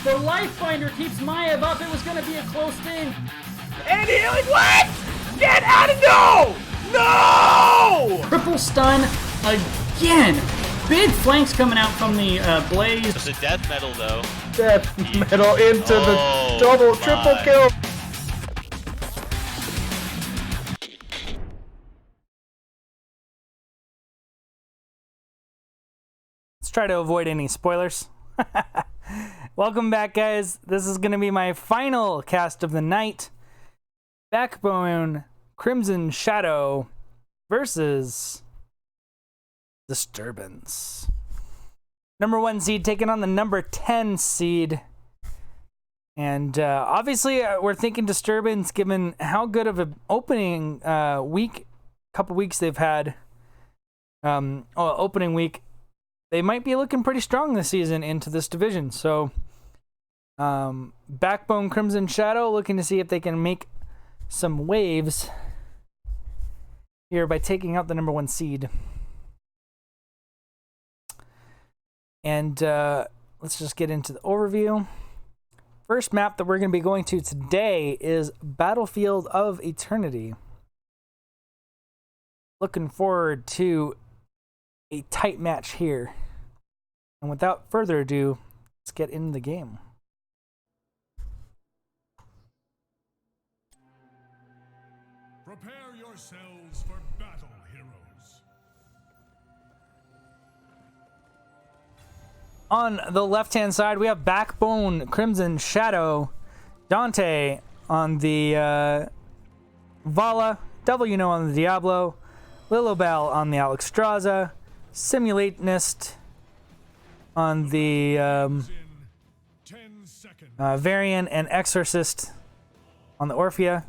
The Life Finder keeps Maev up. It was going to be a close thing. And healing, what? Get out of, no! No! Triple stun again. Big flanks coming out from the Blaze. It's a death metal, though. Death metal into the double, triple kill. Let's try to avoid any spoilers. Welcome back, guys. This is going to be my final cast of the night. Backbone Crimson Shadow versus Disturbance. Number 1 seed taking on the number 10 seed. And obviously we're thinking Disturbance, given how good of an opening couple weeks they've had. Opening week. They might be looking pretty strong this season into this division. So, Backbone Crimson Shadow looking to see if they can make some waves here by taking out the number 1 seed. And let's just get into the overview. First map that we're going to be going to today is Battlefield of Eternity. Looking forward to a tight match here. And without further ado, let's get into the game. Prepare yourselves for battle, heroes. On the left-hand side, we have Backbone Crimson Shadow, Dante on the Vala, Wno on the Diablo, Lilobel on the Alexstrasza, Simulationist on the Varian, and Exorcist on the Orphea.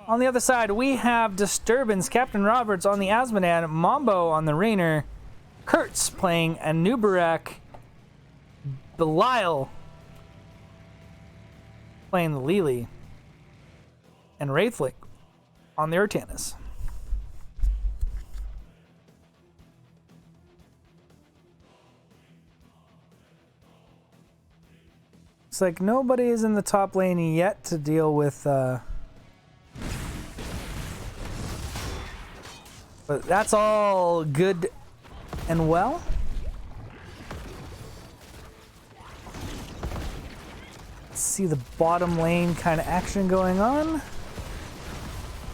On the other side, we have Disturbance, Captain Roberts on the Asmodan, Mambo on the Rainer, Kurtz playing Anubarak, Belial playing the Lili, and Wraithling on the Urtanus. Looks like nobody is in the top lane yet to deal with, but that's all good and well. Let's see the bottom lane kind of action going on.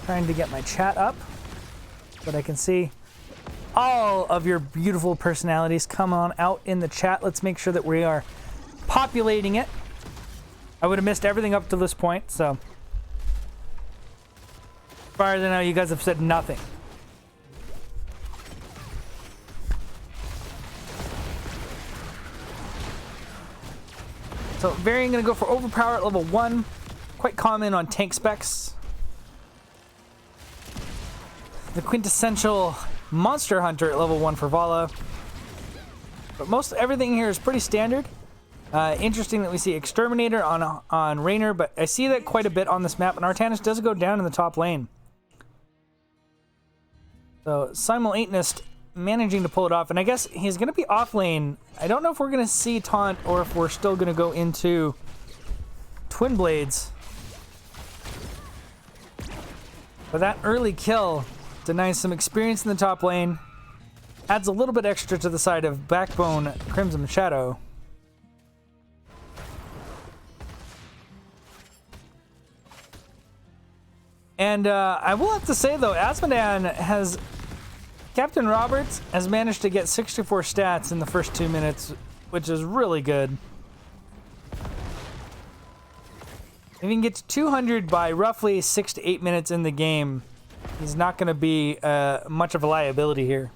Trying to get my chat up, but I can see all of your beautiful personalities come on out in the chat. Let's make sure that we are populating it. I would have missed everything up to this point, so as far as I know, you guys have said nothing. So Varian gonna go for overpower at level 1, quite common on tank specs. The quintessential monster hunter at level 1 for Vala, but most everything here is pretty standard. Interesting that we see Exterminator on Rainer, but I see that quite a bit on this map, and Artanis does go down in the top lane. So Simulationist managing to pull it off, and I guess he's going to be off lane. I don't know if we're going to see Taunt or if we're still going to go into Twin Blades. But that early kill denies some experience in the top lane, adds a little bit extra to the side of Backbone Crimson Shadow. And I will have to say, though, Captain Roberts has managed to get 64 stats in the first 2 minutes, which is really good. If he can get to 200 by roughly 6 to 8 minutes in the game, he's not going to be much of a liability here.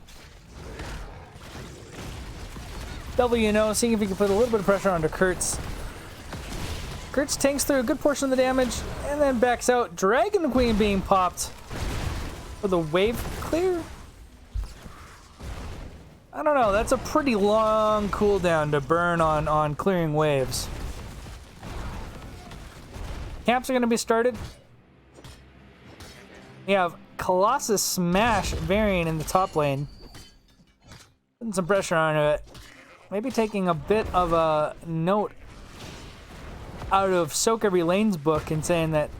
Wno, seeing if he can put a little bit of pressure onto Kurtz. Kurtz tanks through a good portion of the damage and then backs out. Dragon Queen being popped for the wave clear. I don't know, that's a pretty long cooldown to burn on clearing waves. Camps are going to be started. We have Colossus Smash Varian in the top lane. Putting some pressure onto it. Maybe taking a bit of a note out of Soak Every Lane's book and saying that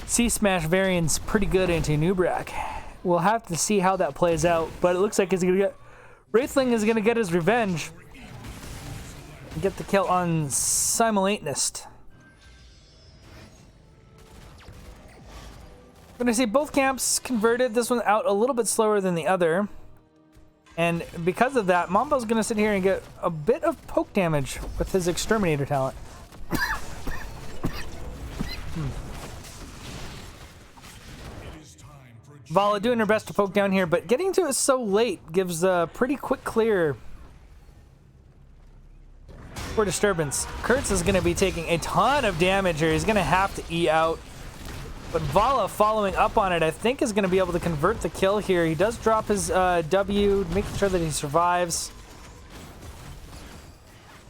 C-Smash variant's pretty good into Nubrak. We'll have to see how that plays out, but it looks like he's gonna get Wraithling is gonna get his revenge and get the kill on Simultaneist. I'm gonna see both camps converted. This one out a little bit slower than the other. And because of that, Mambo's gonna sit here and get a bit of poke damage with his Exterminator talent. Vala doing her best to poke down here, but getting to it so late gives a pretty quick clear for Disturbance. Kurtz is gonna be taking a ton of damage here. He's gonna have to E out. But Vala following up on it, I think, is going to be able to convert the kill here. He does drop his W, making sure that he survives.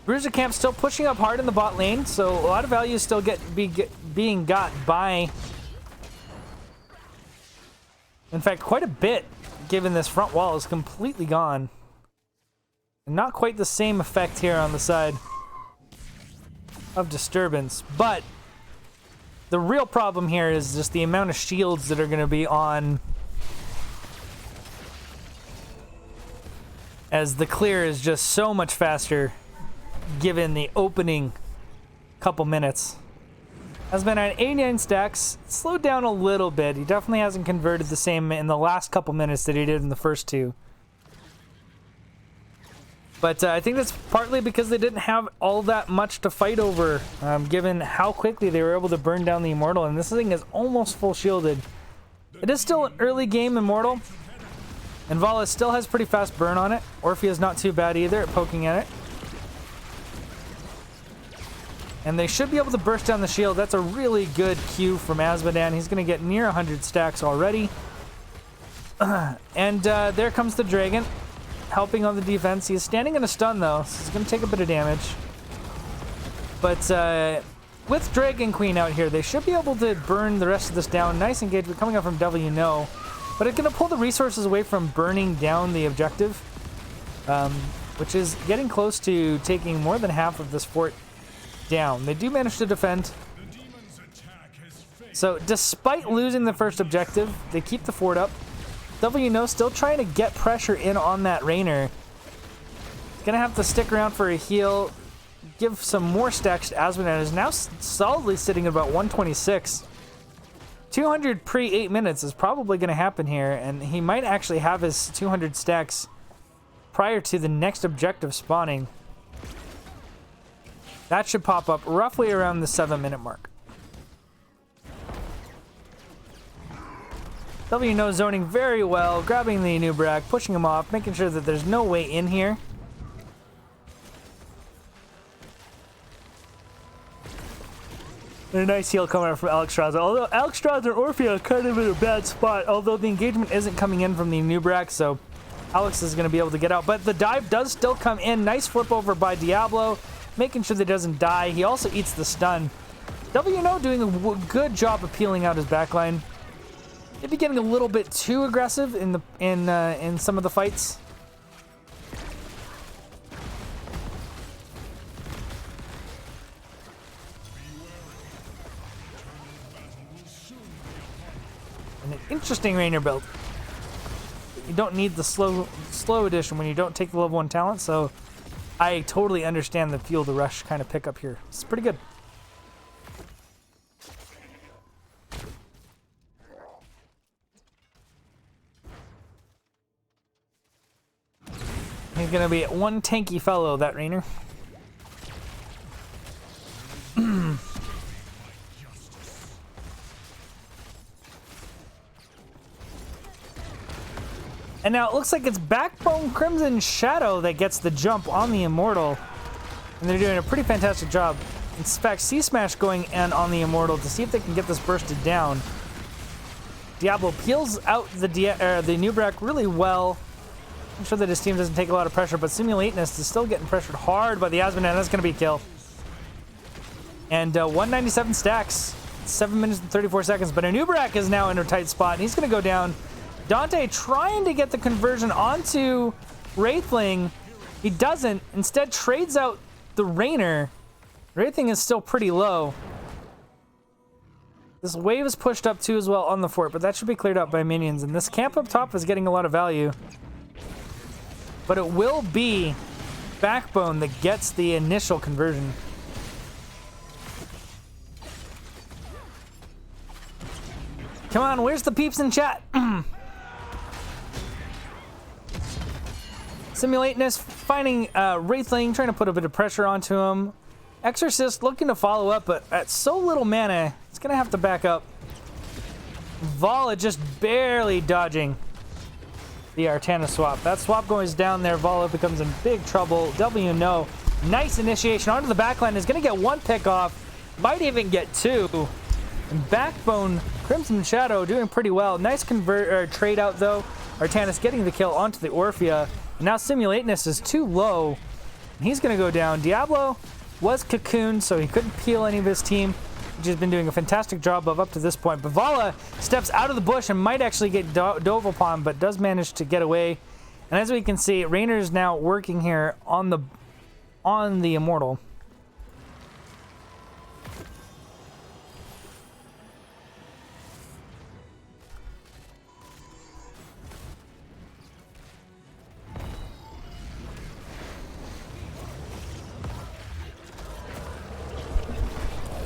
Bruiser Camp still pushing up hard in the bot lane, so a lot of value is still being got by... In fact, quite a bit, given this front wall is completely gone. And not quite the same effect here on the side of Disturbance, but... The real problem here is just the amount of shields that are going to be on, as the clear is just so much faster given the opening couple minutes. Has been at 89 stacks, slowed down a little bit. He definitely hasn't converted the same in the last couple minutes that he did in the first two. But I think that's partly because they didn't have all that much to fight over, given how quickly they were able to burn down the Immortal. And this thing is almost full shielded. It is still an early game Immortal. And Vala still has pretty fast burn on it. Orphea's not too bad either at poking at it. And they should be able to burst down the shield. That's a really good cue from Azmodan. He's going to get near 100 stacks already. And there comes the Dragon. Helping on the defense. He's standing in a stun though, so he's going to take a bit of damage. But with Dragon Queen out here, they should be able to burn the rest of this down. Nice engagement coming up from W No. But it's going to pull the resources away from burning down the objective, which is getting close to taking more than half of this fort down. They do manage to defend. So despite losing the first objective, they keep the fort up. W No still trying to get pressure in on that Rainer. He's gonna have to stick around for a heal, give some more stacks to Azmodan, who's now solidly sitting at about 126. 200 pre 8 minutes is probably gonna happen here, and he might actually have his 200 stacks prior to the next objective spawning. That should pop up roughly around the 7-minute mark. W No zoning very well, grabbing the Nubrak, pushing him off, making sure that there's no way in here. And a nice heal coming out from Alexstrasza. Although Alexstrasza and Orphea are kind of in a bad spot, although the engagement isn't coming in from the Nubrak, so Alex is going to be able to get out. But the dive does still come in. Nice flip over by Diablo, making sure that he doesn't die. He also eats the stun. W No doing a good job of peeling out his backline. Maybe getting a little bit too aggressive in some of the fights. And an interesting Rainer build. You don't need the slow edition when you don't take the level 1 talent, so I totally understand the Fuel the Rush kind of pickup here. It's pretty good. He's gonna be one tanky fellow, that Rainer. And now it looks like it's Backbone Crimson Shadow that gets the jump on the Immortal. And they're doing a pretty fantastic job. In fact, C-Smash going in on the Immortal to see if they can get this bursted down. Diablo peels out the Nubrak really well. I'm sure that his team doesn't take a lot of pressure, but Simulateness is still getting pressured hard by the Azmodan. That's going to be a kill. And 197 stacks, 7 minutes and 34 seconds. But Nubrak is now in a tight spot, and he's going to go down. Dante trying to get the conversion onto Wraithling. He doesn't. Instead, trades out the Rainer. Everything is still pretty low. This wave is pushed up too as well on the fort, but that should be cleared up by minions. And this camp up top is getting a lot of value. But it will be Backbone that gets the initial conversion. Come on, where's the peeps in chat? Simulateness finding Wraithling, trying to put a bit of pressure onto him. Exorcist looking to follow up, but at so little mana, it's gonna have to back up. Vala just barely dodging the Artana swap. That swap goes down there, Vala becomes in big trouble. W no. Nice initiation onto the backline, is gonna get one pick off, might even get two. And Backbone, Crimson Shadow doing pretty well. Nice trade out though. Artanis getting the kill onto the Orphea. And now Simulateness is too low. And he's gonna go down. Diablo was cocooned, so he couldn't peel any of his team, which has been doing a fantastic job of up to this point. But Vala steps out of the bush and might actually get dove upon, but does manage to get away. And as we can see, Raynor is now working here on the Immortal.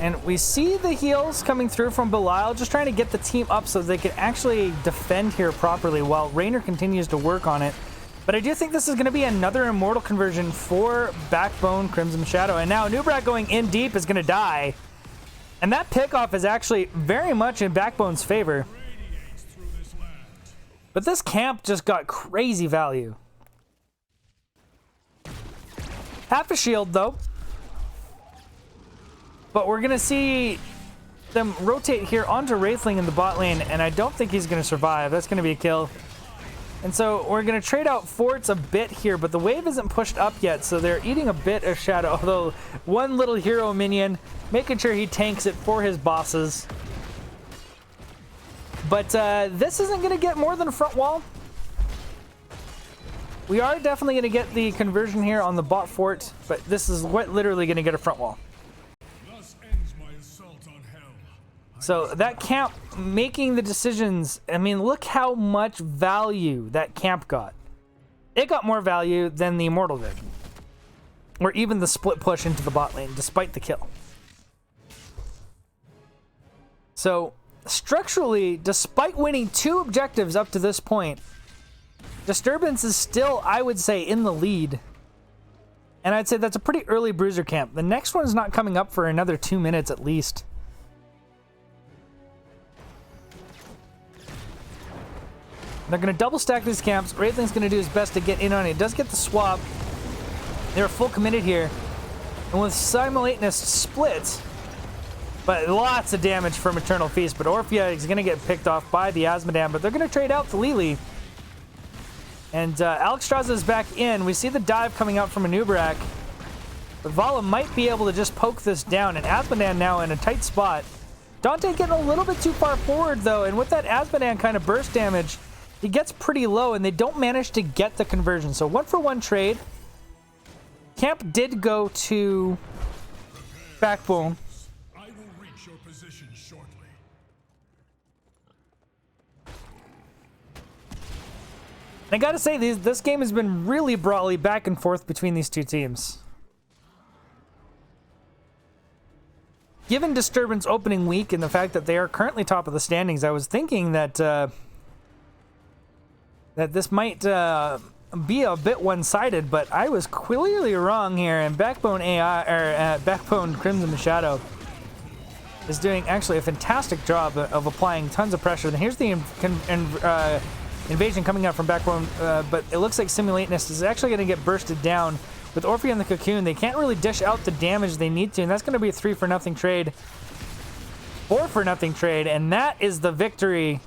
And we see the heals coming through from Belial, just trying to get the team up so they can actually defend here properly while Raynor continues to work on it. But I do think this is going to be another Immortal conversion for Backbone Crimson Shadow. And now Nubrak going in deep is going to die. And that pickoff is actually very much in Backbone's favor. But this camp just got crazy value. Half a shield though. But we're going to see them rotate here onto Wraithling in the bot lane, and I don't think he's going to survive. That's going to be a kill. And so we're going to trade out forts a bit here, but the wave isn't pushed up yet, so they're eating a bit of shadow. Although one little hero minion, making sure he tanks it for his bosses. But this isn't going to get more than a front wall. We are definitely going to get the conversion here on the bot fort, but this is what literally going to get a front wall. So that camp making the decisions, I mean, look how much value that camp got. It got more value than the Immortal did. Or even the split push into the bot lane, despite the kill. So, structurally, despite winning 2 objectives up to this point, Disturbance is still, I would say, in the lead. And I'd say that's a pretty early bruiser camp. The next one is not coming up for another 2 minutes at least. They're going to double stack these camps. Wraithling's going to do his best to get in on it. It does get the swap. They're full committed here. And with Simulateness split, but lots of damage from Eternal Feast. But Orphea is going to get picked off by the Asmodan, but they're going to trade out the Lili. And Alexstrasza is back in. We see the dive coming out from Anubrak. But Vala might be able to just poke this down. And Asmodan now in a tight spot. Dante getting a little bit too far forward, though. And with that Asmodan kind of burst damage, he gets pretty low, and they don't manage to get the conversion. So 1-for-1 trade. Camp did go to Backbone. I will reach your position shortly. I gotta say, this game has been really brawly back and forth between these two teams. Given Disturbance opening week and the fact that they are currently top of the standings, I was thinking that that this might be a bit one-sided, but I was clearly wrong here. And Backbone Backbone Crimson Shadow is doing actually a fantastic job of applying tons of pressure. And here's the invasion coming out from Backbone, but it looks like Simulateness is actually going to get bursted down with Orphea and the Cocoon. They can't really dish out the damage they need to, and that's going to be a 3-for-0 trade, 4-for-0 trade, and that is the victory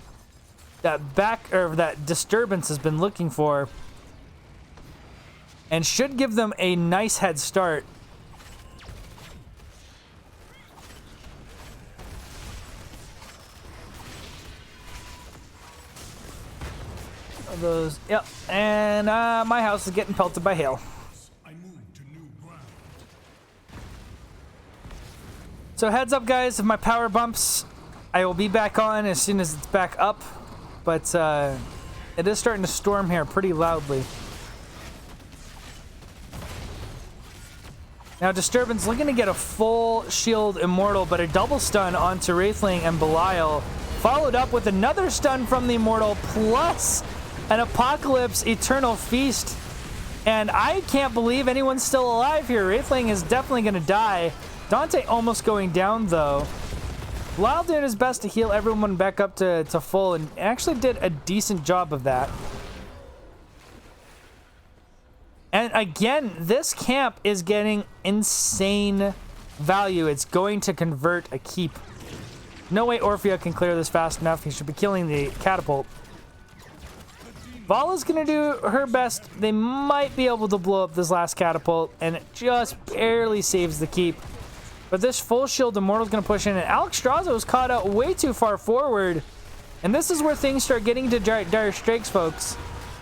that Disturbance has been looking for, and should give them a nice head start. Those, yep, and my house is getting pelted by hail. I move to new ground. So heads up, guys, if my power bumps, I will be back on as soon as it's back up. But it is starting to storm here pretty loudly. Now Disturbance looking to get a full shield immortal, but a double stun onto Wraithling and Belial, followed up with another stun from the immortal, plus an Apocalypse Eternal Feast. And I can't believe anyone's still alive here. Wraithling is definitely going to die. Dante almost going down, though. Belial doing his best to heal everyone back up to full, and actually did a decent job of that. And again, this camp is getting insane value. It's going to convert a keep. No way Orphea can clear this fast enough. He should be killing the catapult. Vala's going to do her best. They might be able to blow up this last catapult, and it just barely saves the keep. But this full shield immortal is going to push in, and Alex Strazo is caught out way too far forward. And this is where things start getting to dire straits, folks.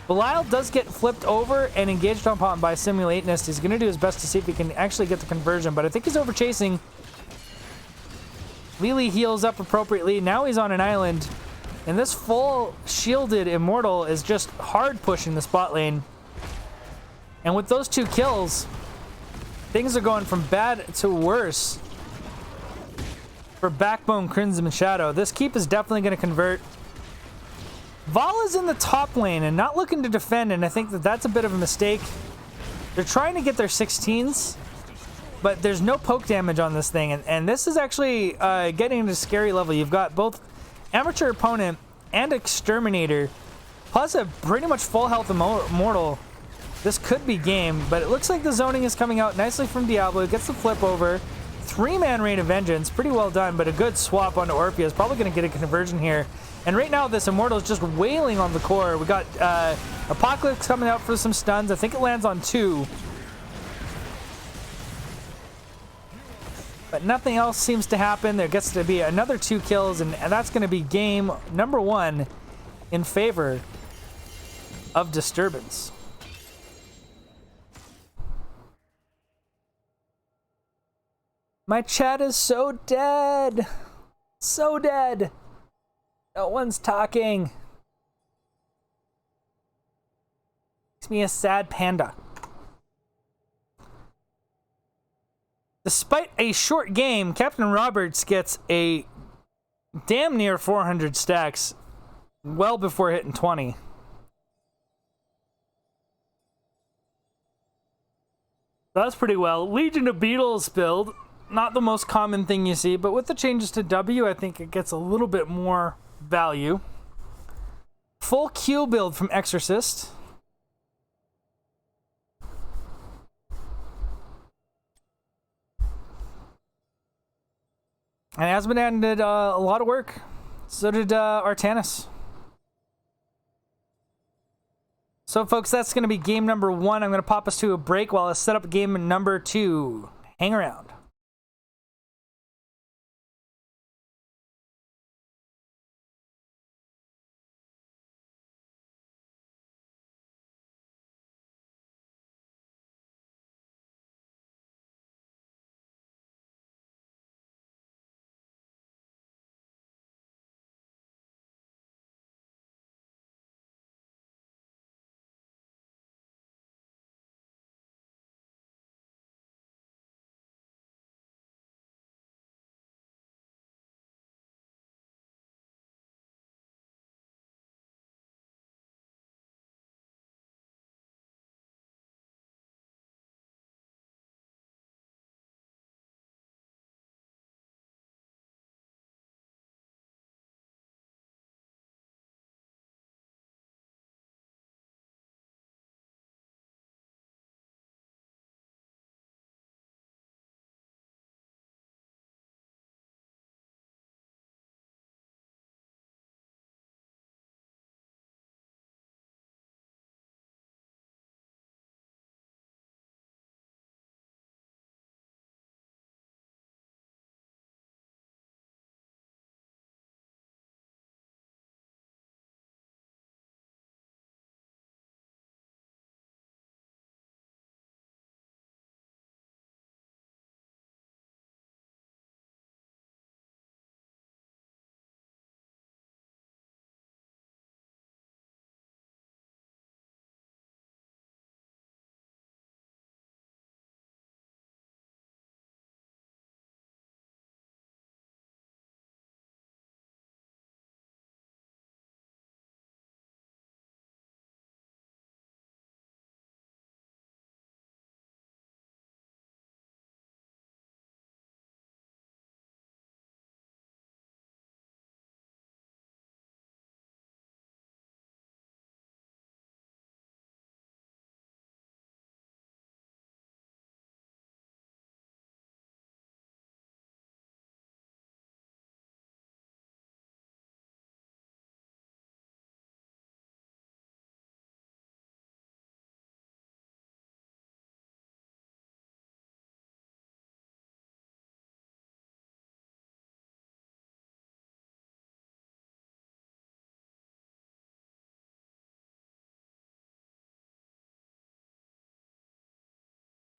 Belial does get flipped over and engaged on by Simulatenist. He's going to do his best to see if he can actually get the conversion, but I think he's over chasing. Lili heals up appropriately. Now he's on an island, and this full shielded immortal is just hard pushing the spot lane. And with those 2 kills, things are going from bad to worse for Backbone, Crimson Shadow. This keep is definitely going to convert. Vala's in the top lane and not looking to defend, and I think that that's a bit of a mistake. They're trying to get their 16s, but there's no poke damage on this thing, and this is actually getting into a scary level. You've got both Amateur Opponent and Exterminator, plus a pretty much full health immortal. This could be game, but it looks like the zoning is coming out nicely from Diablo. Gets the flip over. 3-man Rain of Vengeance, pretty well done, but a good swap onto Orphea is probably going to get a conversion here. And right now, this immortal is just wailing on the core. We got Apocalypse coming out for some stuns. I think it lands on 2. But nothing else seems to happen. There gets to be another 2 kills, and that's going to be game number 1 in favor of Disturbance. My chat is so dead. So dead. No one's talking. Makes me a sad panda. Despite a short game, Captain Roberts gets a damn near 400 stacks well before hitting 20. That's pretty well. Legion of Beetles build. Not the most common thing you see, but with the changes to W, I think it gets a little bit more value. Full Q build from Exorcist. And Asmodan did a lot of work. So did Artanis. So, folks, that's going to be game number 1. I'm going to pop us to a break while I set up game number 2. Hang around.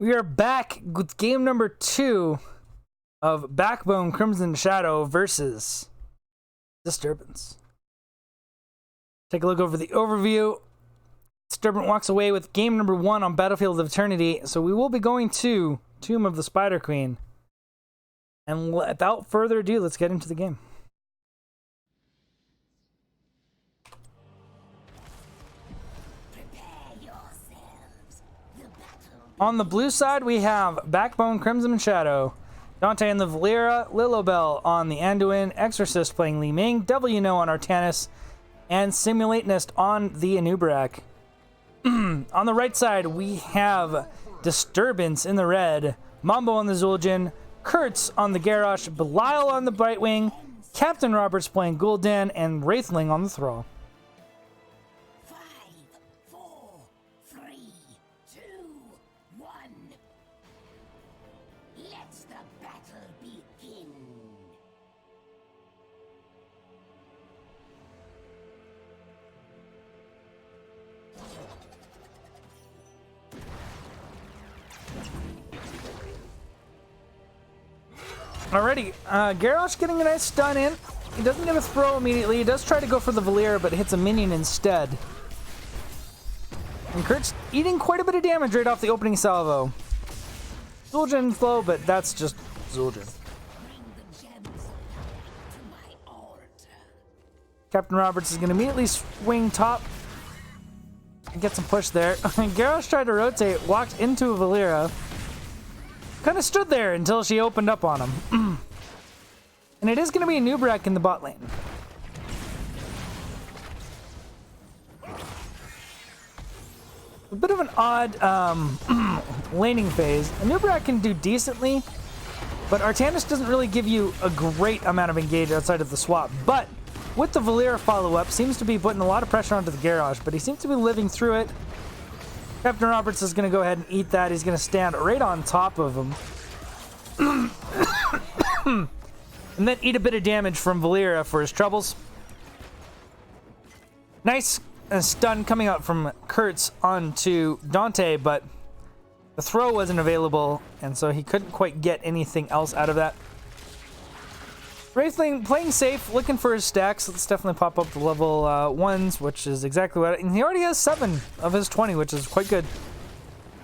We are back with game number 2 of Backbone Crimson Shadow versus Disturbance. Take a look over the overview. Disturbance walks away with game number 1 on Battlefield of Eternity, so we will be going to Tomb of the Spider Queen. And without further ado, let's get into the game. On the blue side, we have Backbone Crimson Shadow, Dante and the Valera, Lilobel on the Anduin, Exorcist playing Li Ming, Devil You Know on Artanis, and Simulationist on the Anubarak. On the right side, we have Disturbance in the red, Mambo on the Zul'jin, Kurtz on the Garrosh, Belial on the Brightwing, Captain Roberts playing Gul'dan, and Wraithling on the Thrall. 5, 4, 3, 2, 1. Let the battle begin. Alrighty, Garrosh getting a nice stun in. He doesn't get a throw immediately. He does try to go for the Valera, but hits a minion instead. And Kurt's eating quite a bit of damage right off the opening salvo. Zul'jin flow, but that's just Zul'jin. Bring the gems to my altar. Captain Roberts is going to immediately swing top and get some push there. Garrosh tried to rotate, walked into a Valera. Kind of stood there until she opened up on him. And it is going to be a Anubarak in the bot lane. A bit of an odd laning phase. Anubarak can do decently, but Artanis doesn't really give you a great amount of engage outside of the swap. But with the Valera follow-up, seems to be putting a lot of pressure onto the Garrosh, but he seems to be living through it. Captain Roberts is going to go ahead and eat that. He's going to stand right on top of him. And then eat a bit of damage from Valera for his troubles. Nice stun coming out from Kurtz onto Dante, but the throw wasn't available, and so he couldn't quite get anything else out of that. Wraithling playing safe, looking for his stacks. Let's definitely pop up the level 1s, which is exactly what... And he already has 7 of his 20, which is quite good.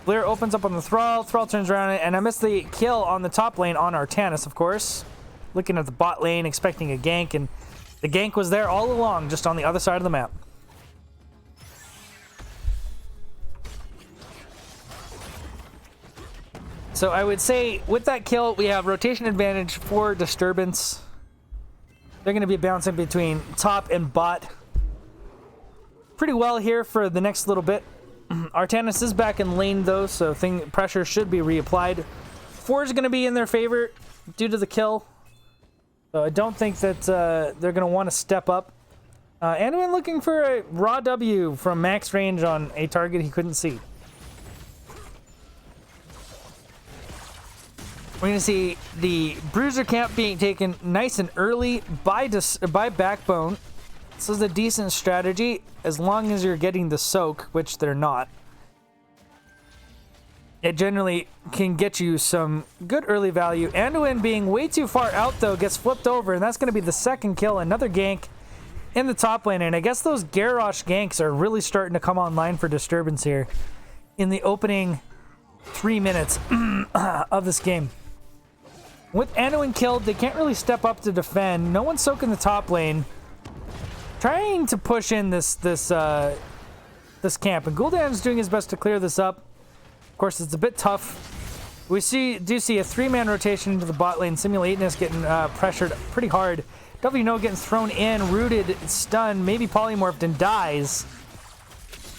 Blair opens up on the Thrall. Thrall turns around, and I missed the kill on the top lane on Artanis, of course. Looking at the bot lane, expecting a gank, and the gank was there all along, just on the other side of the map. So I would say, with that kill, we have rotation advantage for Disturbance. They're going to be bouncing between top and bot pretty well here for the next little bit. Artanis is back in lane, though, so pressure should be reapplied. 4 is going to be in their favor due to the kill. So I don't think that they're going to want to step up. Anduin looking for a raw W from max range on a target he couldn't see. We're going to see the Bruiser camp being taken nice and early by Backbone. This is a decent strategy as long as you're getting the soak, which they're not. It generally can get you some good early value. Anduin being way too far out, though, gets flipped over, and that's going to be the second kill. Another gank in the top lane, and I guess those Garrosh ganks are really starting to come online for Disturbance here in the opening 3 minutes of this game. With Anduin killed, they can't really step up to defend. No one's soaking the top lane. Trying to push in this camp, and Gul'dan's doing his best to clear this up. Of course, it's a bit tough. We do see a 3-man rotation into the bot lane. Simulationist getting pressured pretty hard. W No getting thrown in, rooted, stunned, maybe polymorphed, and dies.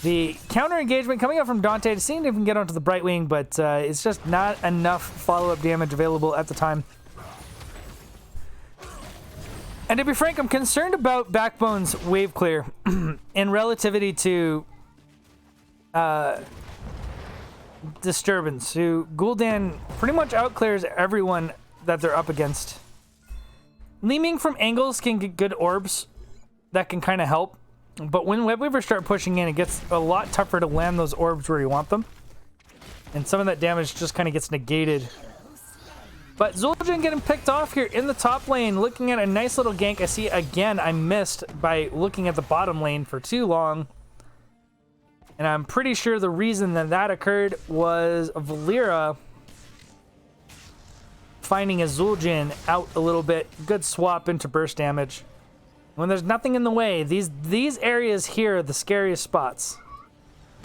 The counter engagement coming up from Dante to see if he can get onto the Brightwing, but it's just not enough follow-up damage available at the time. And to be frank, I'm concerned about Backbone's wave clear in relativity to Disturbance, who Gul'dan pretty much outclears everyone that they're up against. Li Ming from angles can get good orbs that can kind of help. But when Webweavers start pushing in, it gets a lot tougher to land those orbs where you want them. And some of that damage just kind of gets negated. But Zul'jin getting picked off here in the top lane, looking at a nice little gank. I see, again, I missed by looking at the bottom lane for too long. And I'm pretty sure the reason that that occurred was Valeera finding a Zul'jin out a little bit. Good swap into burst damage. When there's nothing in the way, these areas here are the scariest spots.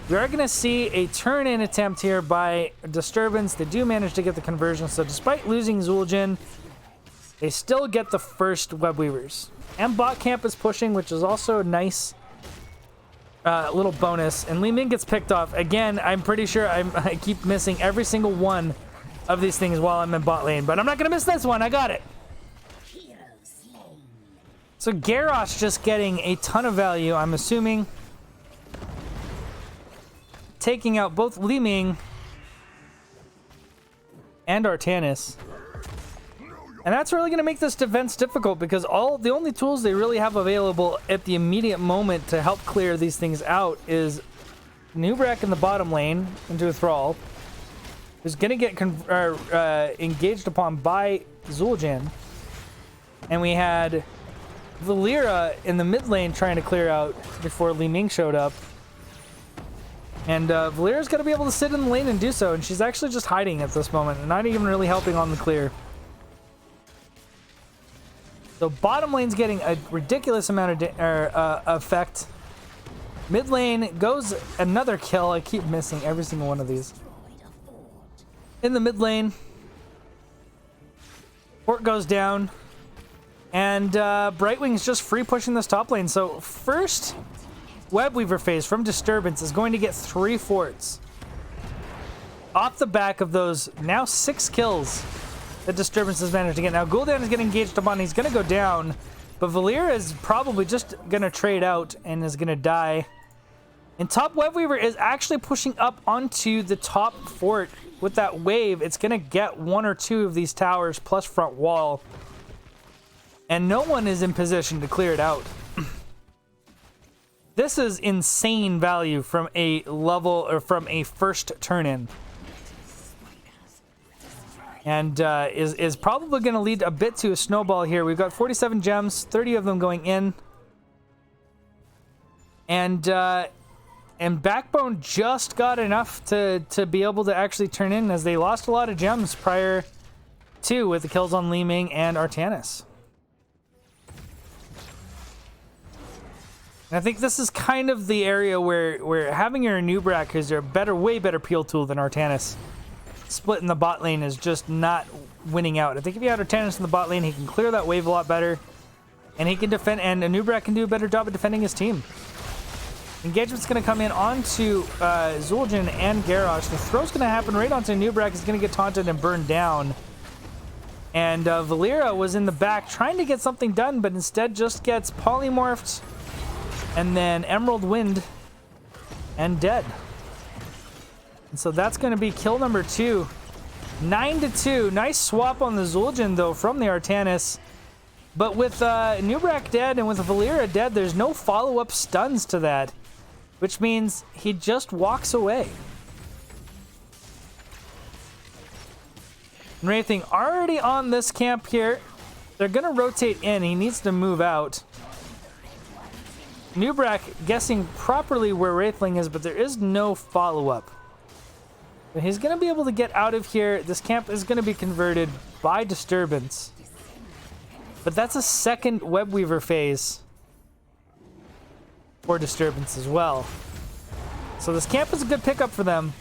We are going to see a turn-in attempt here by Disturbance. They do manage to get the conversion, so despite losing Zul'jin, they still get the first Web Weavers. And bot camp is pushing, which is also a nice little bonus. And Li Ming gets picked off. Again, I'm pretty sure I keep missing every single one of these things while I'm in bot lane, but I'm not going to miss this one. I got it. So Garrosh just getting a ton of value, I'm assuming. Taking out both Li Ming and Artanis. And that's really going to make this defense difficult because the only tools they really have available at the immediate moment to help clear these things out is Nubrak in the bottom lane into a Thrall, who's going to get engaged upon by Zul'jin. And we had Valeera in the mid lane trying to clear out before Li Ming showed up. And Valeera's got to be able to sit in the lane and do so, and she's actually just hiding at this moment and not even really helping on the clear. So bottom lane's getting a ridiculous amount of effect. Mid lane goes another kill. I keep missing every single one of these. In the mid lane, Fort goes down, and Brightwing's just free pushing this top lane. So first Web Weaver phase from Disturbance is going to get 3 forts off the back of those now 6 kills that Disturbance has managed to get. Now Gul'dan is getting engaged upon. He's going to go down, but Valeera is probably just going to trade out and is going to die. And top Web Weaver is actually pushing up onto the top fort with that wave. It's going to get 1 or 2 of these towers plus front wall, and no one is in position to clear it out. This is insane value from a level or from a first turn-in. And is probably going to lead a bit to a snowball here. We've got 47 gems, 30 of them going in. And Backbone just got enough to be able to actually turn in, as they lost a lot of gems prior to with the kills on Li Ming and Artanis. And I think this is kind of the area where having your Nubrak, who's a way better peel tool than Artanis, split in the bot lane is just not winning out. I think if you had Artanis in the bot lane, he can clear that wave a lot better, and he can defend, and Nubrak can do a better job of defending his team. Engagement's going to come in onto Zul'jin and Garrosh. The throw's going to happen right onto Nubrak. He's going to get taunted and burned down. And Valeera was in the back trying to get something done, but instead just gets polymorphed and then Emerald Wind and dead. And so that's going to be kill number 2. 9-2. Nice swap on the Zul'jin, though, from the Artanis. But with Nubrak dead and with Valeera dead, there's no follow-up stuns to that, which means he just walks away. And Wraithing already on this camp here. They're going to rotate in. He needs to move out. Nubrak guessing properly where Wraithling is, but there is no follow-up. But he's going to be able to get out of here. This camp is going to be converted by Disturbance. But that's a second Web Weaver phase for Disturbance as well. So this camp is a good pickup for them.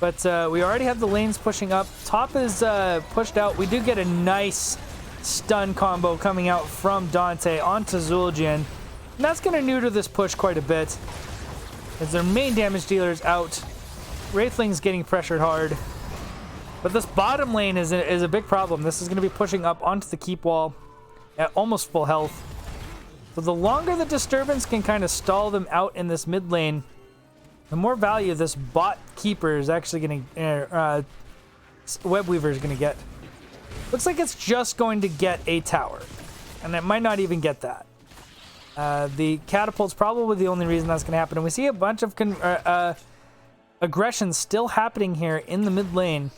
But we already have the lanes pushing up. Top is pushed out. We do get a nice stun combo coming out from Dante onto Zul'jin. And that's going to neuter this push quite a bit, as their main damage dealer is out. Wraithling's getting pressured hard. But this bottom lane is a big problem. This is going to be pushing up onto the keep wall at almost full health. So the longer the Disturbance can kind of stall them out in this mid lane, the more value this bot keeper is actually going to... Web Weaver is going to get. Looks like it's just going to get a tower. And it might not even get that. The catapult's probably the only reason that's going to happen. And we see a bunch of aggression still happening here in the mid lane.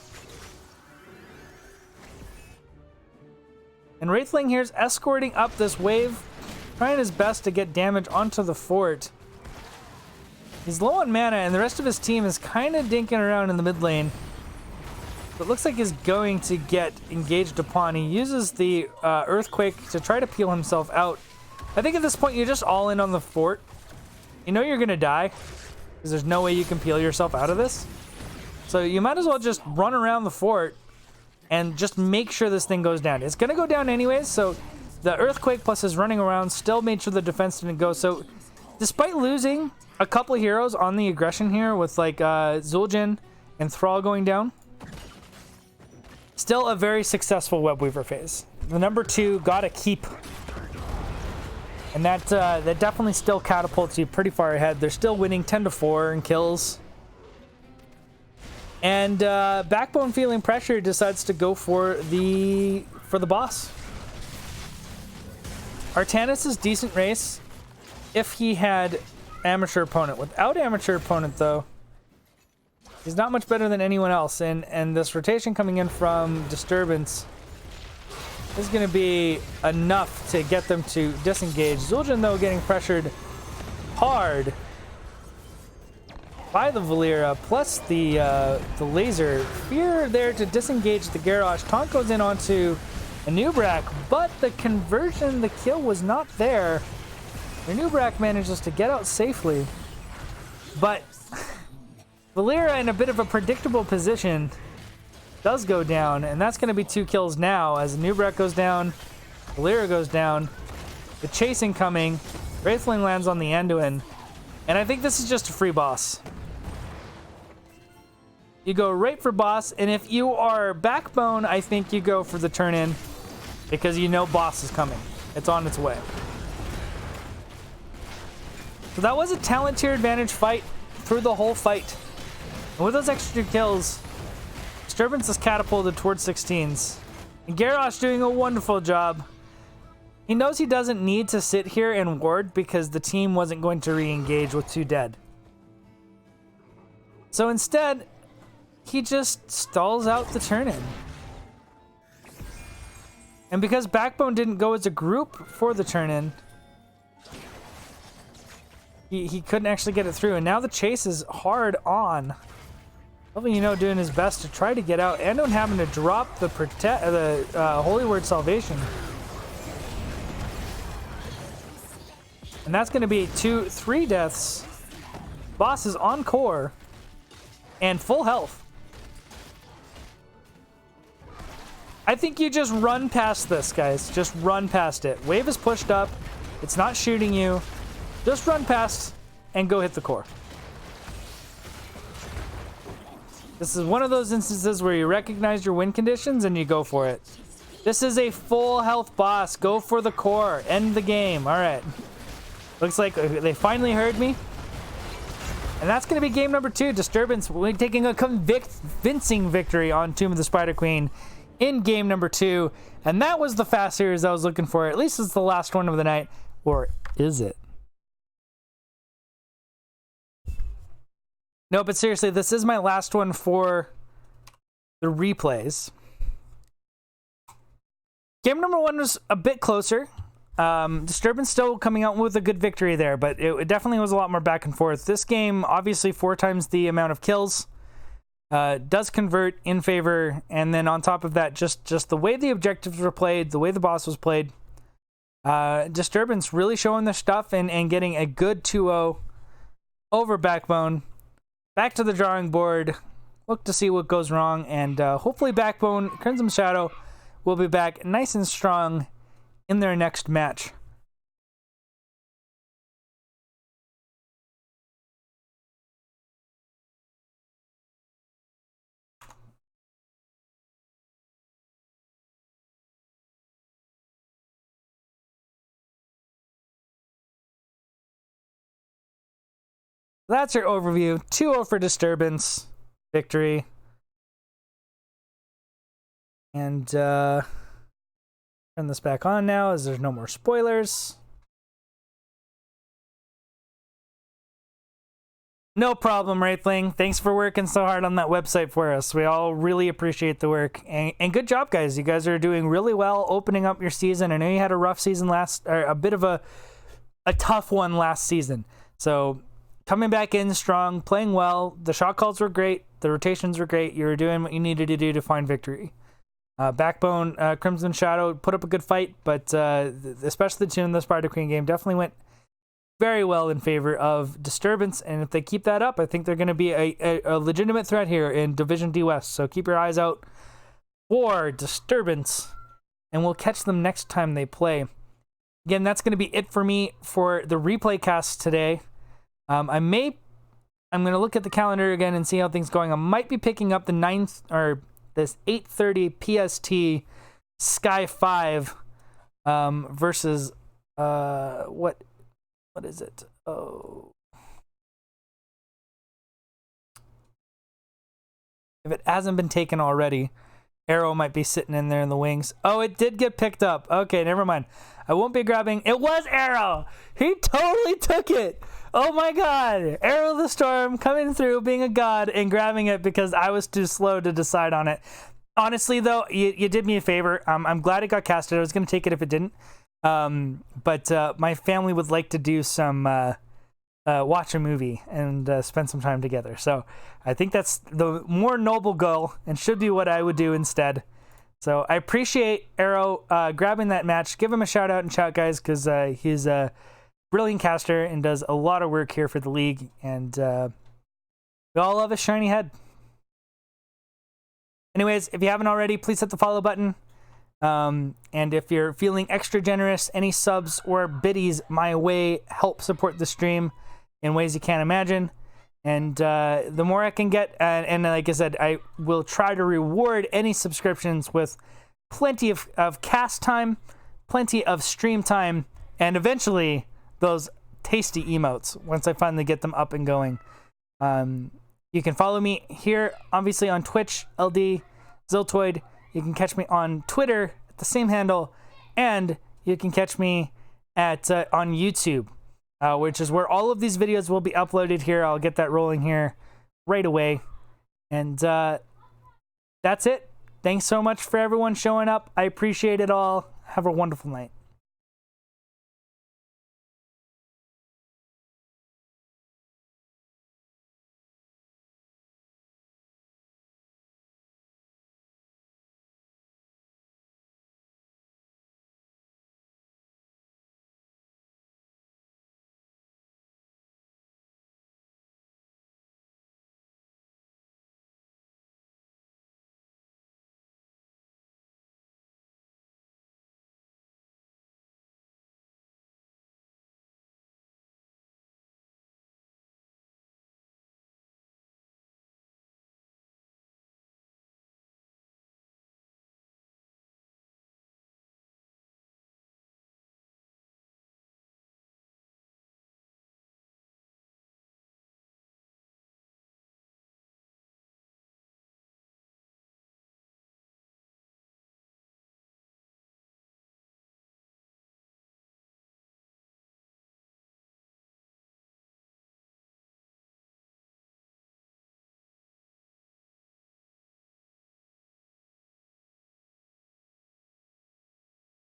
And Wraithling here is escorting up this wave, trying his best to get damage onto the fort. He's low on mana, and the rest of his team is kind of dinking around in the mid lane. But looks like he's going to get engaged upon. He uses the Earthquake to try to peel himself out. I think at this point, you're just all in on the fort. You know you're going to die, because there's no way you can peel yourself out of this. So you might as well just run around the fort and just make sure this thing goes down. It's going to go down anyways, so the Earthquake plus his running around still made sure the defense didn't go. So despite losing a couple of heroes on the aggression here with like Zul'jin and Thrall going down, still a very successful Webweaver phase. The number 2 got a keep. And that definitely still catapults you pretty far ahead. They're still winning 10-4 in kills. And Backbone, feeling pressure, decides to go for the boss. Artanis is decent race if he had amateur opponent. Without amateur opponent, though, he's not much better than anyone else. And this rotation coming in from Disturbance is going to be enough to get them to disengage. Zul'jin, though, getting pressured hard by the Valeera, plus the laser. Fear there to disengage the Garrosh. Taunt goes in onto a Nubrak, but the conversion, the kill was not there. The Nubrak manages to get out safely, but Valeera in a bit of a predictable position does go down, and that's going to be 2 kills now as Nubrak goes down, Valeera goes down, the chasing coming, Wraithling lands on the Anduin, and I think this is just a free boss. You go right for boss, and if you are Backbone, I think you go for the turn-in because you know boss is coming. It's on its way. So that was a talent tier advantage fight through the whole fight. And with those extra kills, Disturbance is catapulted towards 16s. And Garrosh doing a wonderful job. He knows he doesn't need to sit here and ward because the team wasn't going to re-engage with 2 dead. So instead, he just stalls out the turn-in. And because Backbone didn't go as a group for the turn-in, he couldn't actually get it through. And now the chase is hard on. Probably, you know, doing his best to try to get out. Andon having to drop the Holy Word Salvation. And that's going to be 3 deaths. Boss is on core and full health. I think you just run past this, guys. Just run past it. Wave is pushed up. It's not shooting you. Just run past and go hit the core. This is one of those instances where you recognize your win conditions and you go for it. This is a full health boss. Go for the core. End the game. All right. Looks like they finally heard me. And that's going to be game number 2. Disturbance taking a convincing victory on Tomb of the Spider Queen in game number 2. And that was the fast series I was looking for. At least it's the last one of the night. Or is it? No, but seriously, this is my last one for the replays. Game number 1 was a bit closer. Disturbance still coming out with a good victory there, but it definitely was a lot more back and forth. This game, obviously 4 times the amount of kills, does convert in favor, and then on top of that, just the way the objectives were played, the way the boss was played, Disturbance really showing their stuff and getting a good 2-0 over Backbone. Back to the drawing board, look to see what goes wrong, and hopefully Backbone, Crimson Shadow, will be back nice and strong in their next match. That's your overview. 2-0 for Disturbance. Victory. And turn this back on now as there's no more spoilers. No problem, Wraithling. Thanks for working so hard on that website for us. We all really appreciate the work. And good job, guys. You guys are doing really well opening up your season. I know you had a rough season or a bit of a tough one last season. So coming back in strong, playing well. The shot calls were great. The rotations were great. You were doing what you needed to do to find victory. Backbone, Crimson Shadow put up a good fight, but especially the tune in the Spider Queen game definitely went very well in favor of Disturbance, and if they keep that up, I think they're going to be a legitimate threat here in Division D West. So keep your eyes out for Disturbance, and we'll catch them next time they play. Again, that's going to be it for me for the replay cast today. I'm going to look at the calendar again and see how things going. I might be picking up this 8:30 PST Sky 5 versus what is it? Oh. If it hasn't been taken already, Arrow might be sitting in there in the wings. Oh, it did get picked up. Okay, never mind. I won't be grabbing. It was Arrow. He totally took it. Oh my god. Arrow the Storm coming through, being a god, and grabbing it because I was too slow to decide on it. Honestly, though, you did me a favor. I'm glad it got casted. I was going to take it if it didn't. But my family would like to do some watch a movie and spend some time together. So I think that's the more noble goal and should be what I would do instead. So I appreciate Arrow grabbing that match. Give him a shout out in chat, guys, because he's a brilliant caster and does a lot of work here for the league. And we all love his shiny head. Anyways, if you haven't already, please hit the follow button. And if you're feeling extra generous, any subs or biddies my way help support the stream in ways you can't imagine. And the more I can get, and like I said, I will try to reward any subscriptions with plenty of cast time, plenty of stream time, and eventually those tasty emotes once I finally get them up and going. You can follow me here, obviously on Twitch, LD Ziltoid. You can catch me on Twitter at the same handle, and you can catch me at on YouTube, which is where all of these videos will be uploaded here. I'll get that rolling here right away. And that's it. Thanks so much for everyone showing up. I appreciate it all. Have a wonderful night.